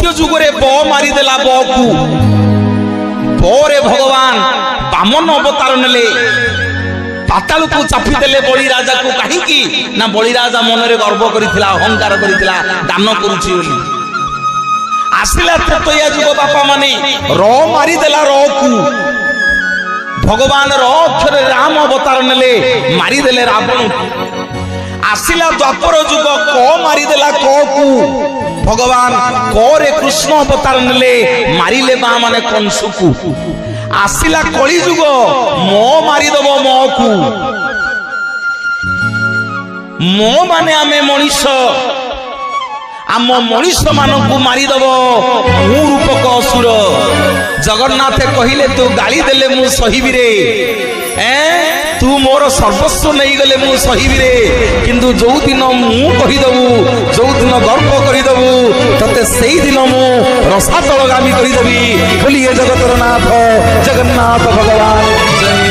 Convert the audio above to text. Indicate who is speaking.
Speaker 1: मत्स्य जुगरे ब मारिदेला ब को बरे भगवान बामन अवतार नेले पाताल को चापी देले बलि राजा को कहीं ना बलि राजा मन रे गर्व करिथिला अहंकार करिथिला दान करूची बोली आसिला त्रेतया जुग बापा माने र मारिदेला र को भगवान र अक्षर राम अवतार नेले मारिदेले रावण आसिला द्वापर जुग क मारिदेला क को भगवान क रे कृष्ण अवतार नेले मारिले बा माने कंसु को आसिला कली जुग मो मारिदब मो को मो माने आमे मनीष आम मनीष मानकु मारिदब मु रूपक असुर जगन्नाथ कहिले तू गाली देले मु सहिबी रे तू मोर सर्वस्व नहीं गले मु सहिबी रे किंतु जो दिन मु कहिदबु जो दिन गर्व करिदबु तते सेही दिन मु रसातलगामी करिदबि बोलिए जगतर नाथ जगन्नाथ भगवान।